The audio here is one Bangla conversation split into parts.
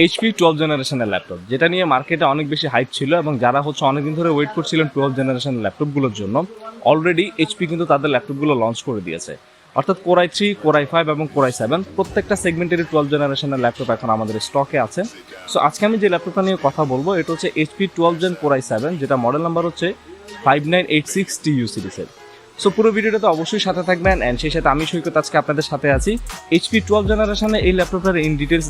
এইচপি 12 জেনারেশনের ল্যাপটপ, যেটা নিয়ে মার্কেটে অনেক বেশি হাইপ ছিল এবং যারা হচ্ছে অনেকদিন ধরে ওয়েট করছিলেন 12 জেনারেশনের ল্যাপটপগুলোর জন্য, অলরেডি এইচপি কিন্তু তাদের ল্যাপটপগুলো লঞ্চ করে দিয়েছে। অর্থাৎ Core i3, Core i5 এবং Core i7 প্রত্যেকটা সেগমেন্টেরই 12 জেনারেশনের ল্যাপটপ এখন আমাদের স্টকে আছে। সো আজকে আমি যে ল্যাপটপটা নিয়ে কথা বলবো এটা হচ্ছে এইচপি 12 জেন Core i7, যেটা মডেল নাম্বার হচ্ছে 15S-FQ5986TU সিরিজের। সো পুরো ভিডিওটাতে অবশ্যই সাথে থাকবেন, অ্যান্ড সেই সাথে আমি সৈকত আজকে আপনাদের সাথে আছি। এইচপি 12 জেনারেশনে এই ল্যাপটপটার ইন ডিটেলস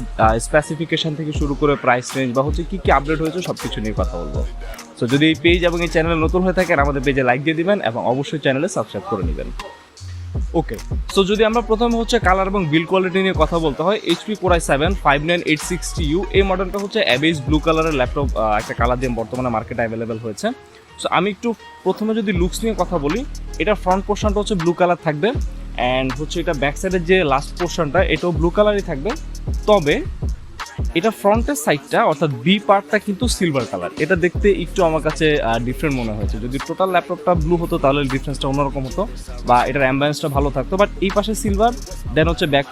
স্পেসিফিকেশন থেকে শুরু করে প্রাইস রেঞ্জ বা হচ্ছে কী কী আপডেট হয়েছে সব কিছু নিয়ে কথা বলবো। সো যদি এই পেজ এবং এই চ্যানেলে নতুন হয়ে থাকেন, আমাদের পেজে লাইক দিয়ে দিবেন এবং অবশ্যই চ্যানেলে সাবস্ক্রাইব করে নেবেন। ওকে, সো যদি আমরা প্রথমে হচ্ছে কালার এবং বিল্ড কোয়ালিটি নিয়ে কথা বলতে হয়, এইচপি Core i7 15S-FQ5986TU এই মডেলটা হচ্ছে অ্যাবেজ ব্লু কালারের ল্যাপটপ, একটা কালার দিয়ে বর্তমানে মার্কেটে অ্যাভেলেবেল হয়েছে। সো আমি একটু প্রথমে যদি লুকস নিয়ে কথা বলি, এটার ফ্রন্ট পোর্শনটা হচ্ছে ব্লু কালার থাকবে, অ্যান্ড হচ্ছে এটা ব্যাক সাইডের যে লাস্ট পোর্শনটা এটাও ব্লু কালারই থাকবে। তবে এটা ফ্রন্টের সাইডটা অর্থাৎ বি পার্টটা কিন্তু সিলভার কালার। এটা দেখতে একটু আমার কাছে ডিফারেন্ট মনে হয়েছে। যদি টোটাল ল্যাপটপটা ব্লু হতো তাহলে ডিফারেন্সটা অন্যরকম হতো বা এটার অ্যাম্বিয়েন্সটা ভালো থাকতো, বাট এই পাশে সিলভার, দেন হচ্ছে ব্যাক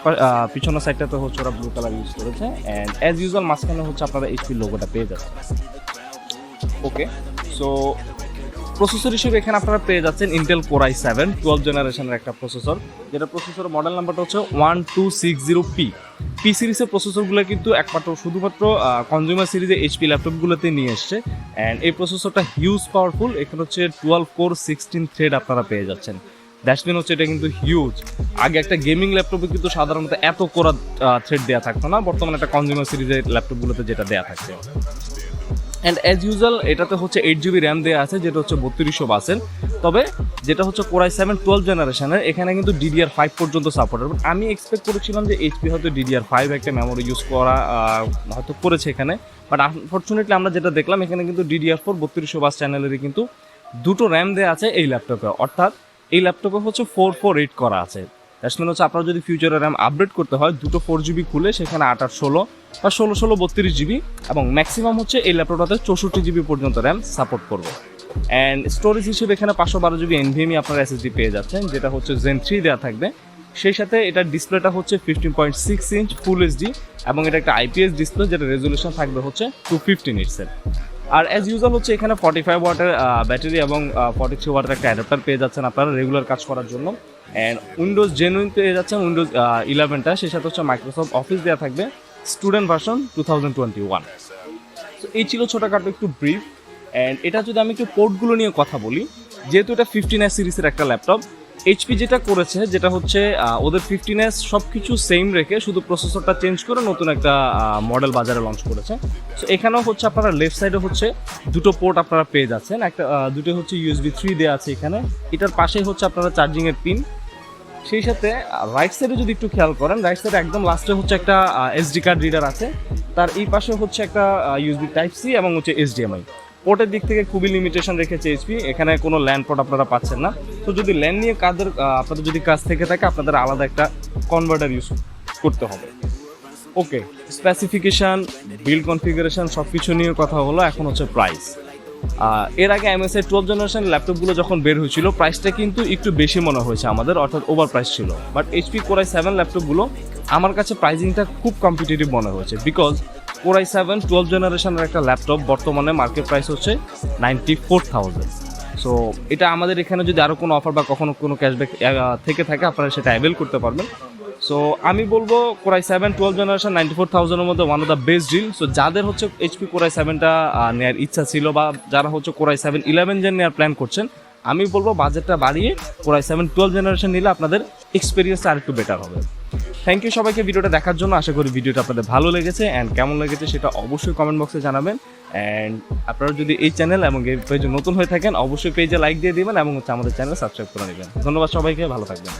পিছনের সাইডটাতে হচ্ছে ওরা ব্লু কালার ইউজ করেছে, অ্যান্ড অ্যাজ ইউজুয়াল মাঝখানে হচ্ছে আপনারা এইচপি লোগোটা পেয়ে যাচ্ছেন। ওকে, সো প্রসেসর হিসেবে এখানে আপনারা পেয়ে যাচ্ছেন ইন্টেল Core i7 12 জেনারেশনের একটা প্রসেসর, যেটা প্রসেসর মডেল নাম্বারটা হচ্ছে 1260P। পি সিরিজের প্রসেসরগুলো কিন্তু শুধুমাত্র কনজিউমার সিরিজে এইচপি ল্যাপটপগুলোতে নিয়ে এসছে, অ্যান্ড এই প্রসেসরটা হিউজ পাওয়ারফুল। এখানে হচ্ছে 12 কোর 16 থ্রেড আপনারা পেয়ে যাচ্ছেন। দ্যাটস হচ্ছে এটা কিন্তু হিউজ। আগে একটা গেমিং ল্যাপটপে কিন্তু সাধারণত এত কোরা থ্রেড দেওয়া থাকতো না, বর্তমানে একটা কনজিউমার সিরিজের ল্যাপটপগুলোতে যেটা দেওয়া থাকছে। অ্যান্ড অ্যাজ ইউজুয়াল এটাতে হচ্ছে 8GB র্যাম দেওয়া আছে, যেটা হচ্ছে 3200 বাসের। তবে যেটা হচ্ছে Core i7 12 জেনারেশনের, এখানে কিন্তু DDR5 পর্যন্ত সাপোর্ট হবে। আমি এক্সপেক্ট করেছিলাম যে এইচপি হয়তো DDR5 একটা মেমোরি ইউজ করা হয়তো করেছে এখানে, বাট আনফর্চুনেটলি আমরা যেটা দেখলাম এখানে কিন্তু DDR4 3200 বাস চ্যানেলেরই কিন্তু দুটো র্যাম দেওয়া আছে এই ল্যাপটপে। অর্থাৎ এই ল্যাপটপে হচ্ছে 448 করা আছে। দ্যাটস হচ্ছে আপনারা যদি ফিউচারে র্যাম আপডেট করতে হয়, দুটো 4GB খুলে সেখানে 8/16 বা 16/16 32GB, এবং ম্যাক্সিমাম হচ্ছে এই ল্যাপটপটাতে 64GB পর্যন্ত র্যাম সাপোর্ট করবে। অ্যান্ড স্টোরেজ হিসেবে এখানে 512GB NVMe আপনারা SSD পেয়ে যাচ্ছেন, যেটা হচ্ছে Zen 3 দেওয়া থাকবে। সেই সাথে এটার ডিসপ্লেটা হচ্ছে 15.6 ইঞ্চ ফুল HD, এবং এটা একটা IPS ডিসপ্লে, যেটা রেজলিউশন থাকবে হচ্ছে 250 নিটসের। আর অ্যাজ ইউজুয়াল হচ্ছে এখানে 45 ওয়াটের ব্যাটারি এবং 43 ওয়াটের একটা অ্যাডাপ্টার পেয়ে যাচ্ছেন আপনারা রেগুলার কাজ করার জন্য। অ্যান্ড উইন্ডোজ জেনুইন পেয়ে যাচ্ছেন, উইন্ডোজ 11টা। সেই সাথে হচ্ছে মাইক্রোসফট অফিস দেওয়া থাকবে, স্টুডেন্ট ভার্সন 2021। তো এই ছিল ছোটোখাটো একটু ব্রিফ। অ্যান্ড এটা যদি আমি একটু পোর্টগুলো নিয়ে কথা বলি, যেহেতু এটা 15S সিরিজের একটা ল্যাপটপ, এইচপি যেটা করেছে যেটা হচ্ছে ওদের 15S সব কিছু সেম রেখে শুধু প্রসেসরটা চেঞ্জ করে নতুন একটা মডেল বাজারে লঞ্চ করেছে। সো এখানেও হচ্ছে আপনারা লেফট সাইডে হচ্ছে দুটো পোর্ট আপনারা পেয়ে যাচ্ছেন, একটা দুটো হচ্ছে USB 3 দেওয়া আছে এখানে, এটার পাশেই হচ্ছে আপনারা চার্জিংয়ের পিন। সেই সাথে রাইট সাইডে যদি একটু খেয়াল করেন, রাইট সাইডে একদম লাস্টে হচ্ছে একটা SD কার্ড রিডার আছে, তার এই পাশে হচ্ছে একটা USB Type-C এবং হচ্ছে HDMI। পোর্টের দিক থেকে খুবই লিমিটেশন রেখেছে এইচপি, এখানে কোনো ল্যান্ড পোর্ট আপনারা পাচ্ছেন না। তো যদি ল্যান্ড নিয়ে আপনাদের যদি কাজ থেকে থাকে, আপনাদের আলাদা একটা কনভার্টার ইউজ করতে হবে। ওকে, স্পেসিফিকেশান, বিল্ড কনফিগারেশন সব কিছু নিয়ে কথা হলো। এখন হচ্ছে প্রাইস। এর আগে MSI 12 জেনারেশন ল্যাপটপগুলো যখন বের হয়েছিল, প্রাইসটা কিন্তু একটু বেশি মনে হয়েছে আমাদের, অর্থাৎ ওভার প্রাইস ছিল। বাট এইচপি Core i7 ল্যাপটপগুলো আমার কাছে প্রাইজিংটা খুব কম্পিটিটিভ মনে হয়েছে, বিকজ Core i7 12 জেনারেশনের একটা ল্যাপটপ বর্তমানে মার্কেট প্রাইস হচ্ছে 94,000। সো এটা আমাদের এখানে যদি আরও কোনো অফার বা কখনো কোনো ক্যাশব্যাক থেকে থাকে, আপনারা সেটা অ্যাভেল করতে পারবেন। সো আমি বলবো Core i7 12 জেনারেশন 94,000-এর মধ্যে one of the best deal. So যাদের হচ্ছে এইচপি Core i7টা নেওয়ার ইচ্ছা ছিল, বা যারা হচ্ছে Core i7 11 জেন নেওয়ার প্ল্যান করছেন, আমি বলবো বাজেটটা বাড়িয়ে Core i7 12 জেনারেশন নিলে আপনাদের এক্সপিরিয়েন্সটা আরেকটু বেটার হবে। থ্যাংক ইউ সবাইকে ভিডিওটা দেখার জন্য। আশা করি ভিডিওটা আপনাদের ভালো লেগেছে, অ্যান্ড কেমন লেগেছে সেটা অবশ্যই কমেন্ট বক্সে জানাবেন। অ্যান্ড আপনারা যদি এই চ্যানেল এবং এই পেজে নতুন হয়ে থাকেন, অবশ্যই পেজে লাইক দিয়ে দিবেন এবং হচ্ছে আমাদের চ্যানেল সাবস্ক্রাইব করে নেবেন। ধন্যবাদ সবাইকে, ভালো থাকবেন।